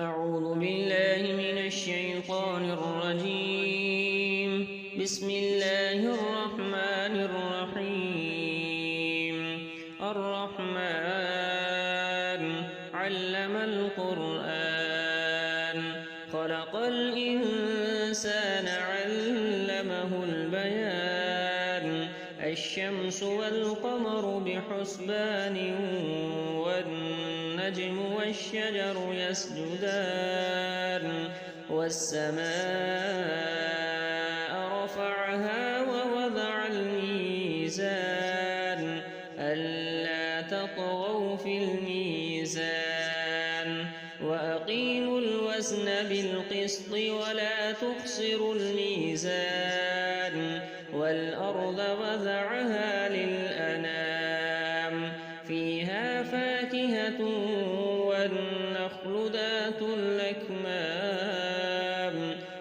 أعوذ بالله من الشيطان الرجيم. بسم الله الرحمن الرحيم. الرحمن علم القرآن خلق الإنسان علمه البيان. الشمس والقمر بحسبان والنجم والشجر يسجدان. والسماء رفعها ووضع الميزان ألا تطغوا في الميزان وأقيموا الوزن بالقسط ولا تخسروا الميزان. والأرض وضعها للأنام فيها فاكهة والنخل ذات الأكمام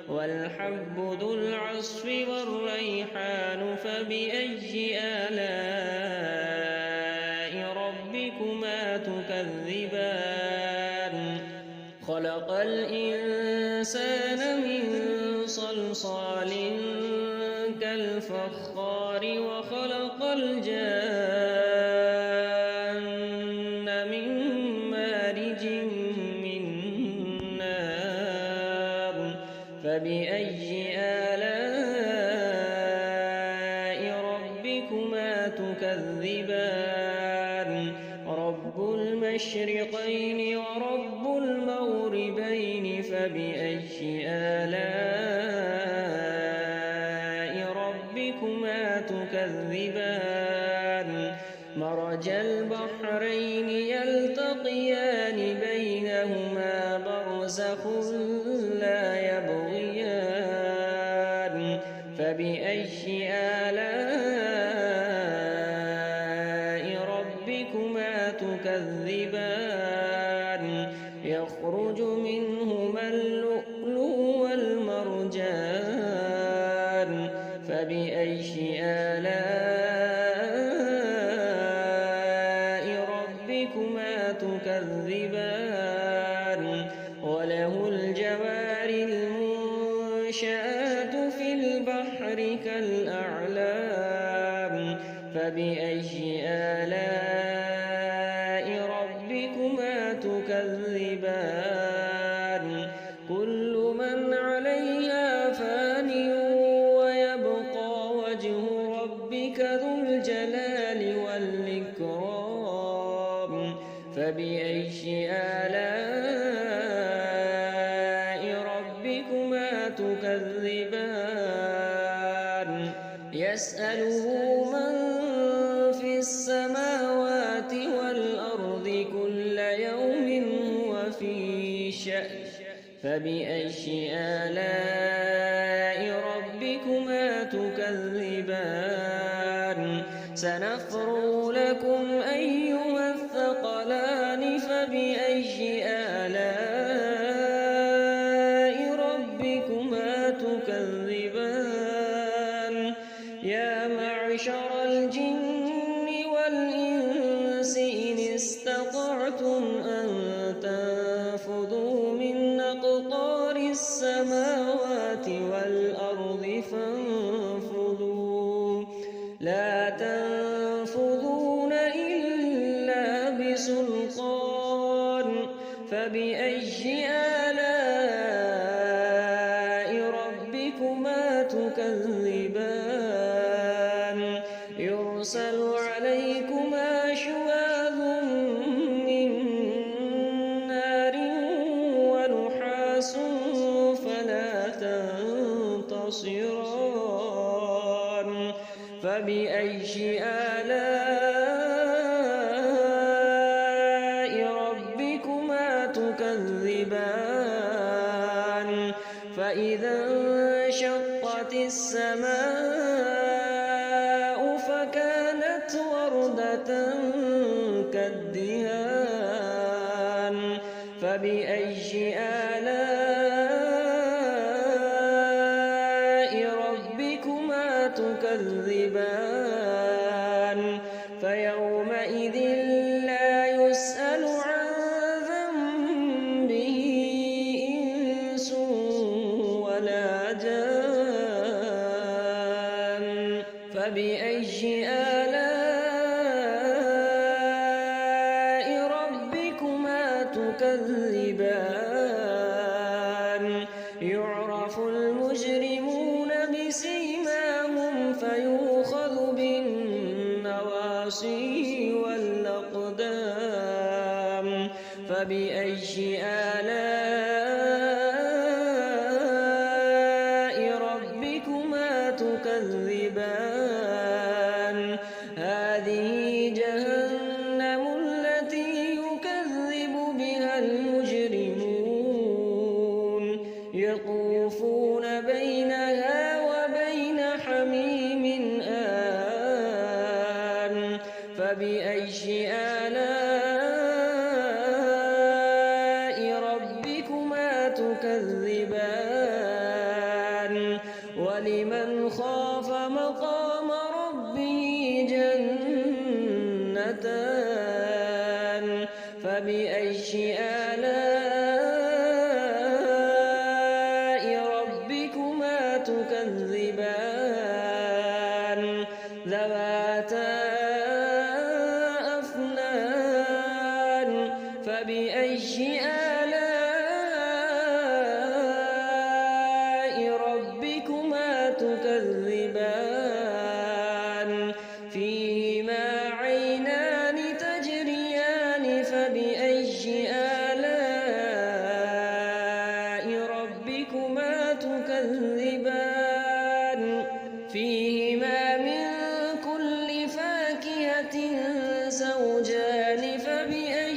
والحب ذو العصف والريحان. فبأي آلاء ربكما تكذبان؟ خلق الإنسان من صلصال كالفخار وخلق الجان من مارج من نار. فبأي آلاء ربكما تكذبان؟ رب المشرقين ورب المغربين. فبأي آلاء ربكما تكذبان؟ مرج البحرين يلتقيان بينهما برزخ لا يبغيان. فبأي آلاء ربكما تكذبان؟ يخرج منهما اللؤلؤ والمرجان. فبأي آلاء ربكما تكذبان؟ وله الجوار المنشآت في البحر كالأعلام. فبأي آلاء ربكما تكذبان؟ كل من عليها فان ويبقى وجه ربك ذو الجلال والإكرام. فبأي آلاء ربكما تكذبان؟ يسأله من في السماوات والأرض كل يوم هو في شأن. فبأي آلاء ربكما تكذبان؟ سنفرغ لكم أيها الثقلان. فبأي آلاء ربكما تكذبان؟ يا معشر الجن والإنس إن استطعتم أن تنفذوا من أقطار السماوات والأرض فانفذوا لا تنفذون إلا بسلطان. فبأي آلاء ربكما تكذبان؟ يرسل عليكما شواظ من نار ونحاس فلا تنتصران. فبأي آلاء ربكما تكذبان؟ فإذا انشقت السماء فكانت وردة كالدهان. فبأي آلاء ربكما تكذبان؟ فيومئذ لا يسأل عن ذنبه فبأي آلاء ربكما تكذبان يعرف المجرمون بسيماهم فيؤخذ بالنواصي والأقدام فبأي آلاء ربكما تكذبان هذه جهنم التي يكذب بها المجرمون يطوفون بينها وبين حميم آن فبأي آلاء ربكما تكذبان ولمن خاف مقام ربه جنتان فبأي آلاء ربكما تكذبان ذواتا أفنان فبأي آلاء ربكما تكذبان فيهما عينان تجريان فبأي آلاء ربكما تكذبان فيهما من كل فاكهة زوجان فبأي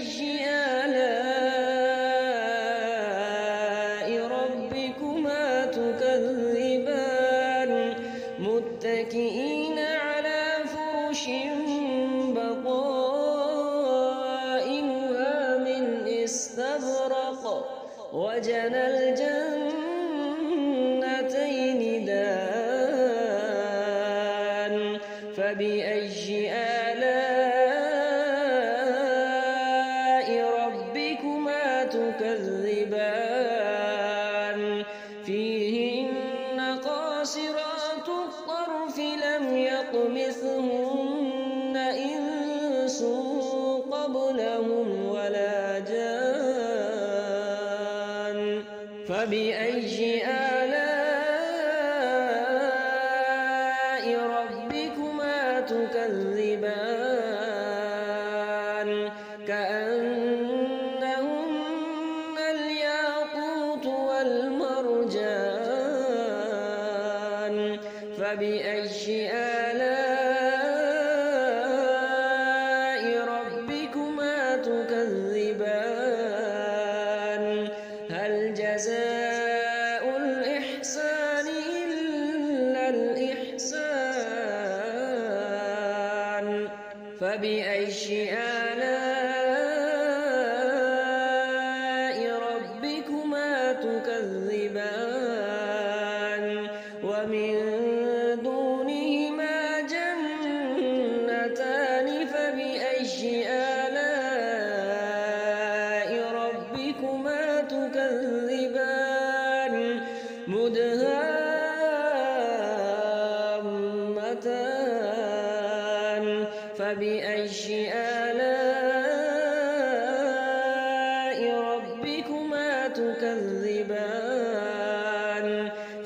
آلاء ربكما تكذبان متكئين على فرش بطائنها من استبرق وجنى الجنتين دان فبأي آلاء ربكما تكذبان فيهن قاصرات الطرف لم يطمثهن إنس قبلهم ولا جان فبأي آلاء ربكما تكذبان كأنهن الياقوت والمرجان فبأي آلاء ربكما تكذبان هل جزاء الإحسان إلا الإحسان فبأي آلاء ربكما تكذبان ومن دونهما جنتان فبأي آلاء ربكما تكذبان مدهامتان فبأي آلاء ربكما تكذبان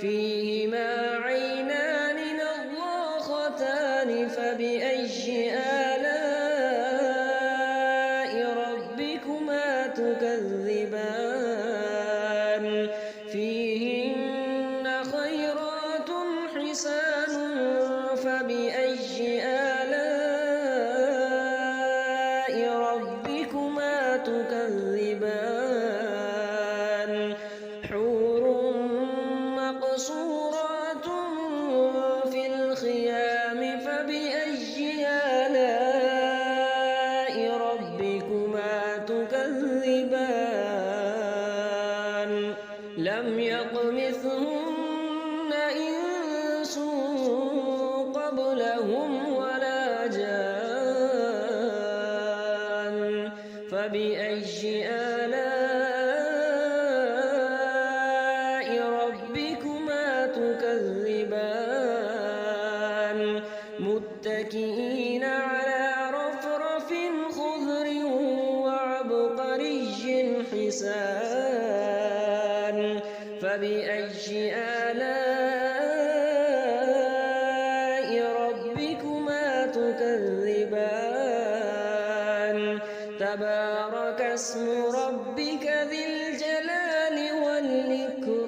فيهما عينان نضاختان فبأي آلاء ربكما تكذبان فيهن خيرات حسان فبأي آلاء ربكما تكذبان حور مقصورات في الخيام فبأي آلاء ربكما تكذبان لم يطمثهن إنس قبلهم ولا جان فبأي آلاء ربكما تكذبان متكئين على رفرف خضر وعبقري حسان فبأي آلاء ربكما تكذبان تبارك اسم ربك ذي الجلال والإكرام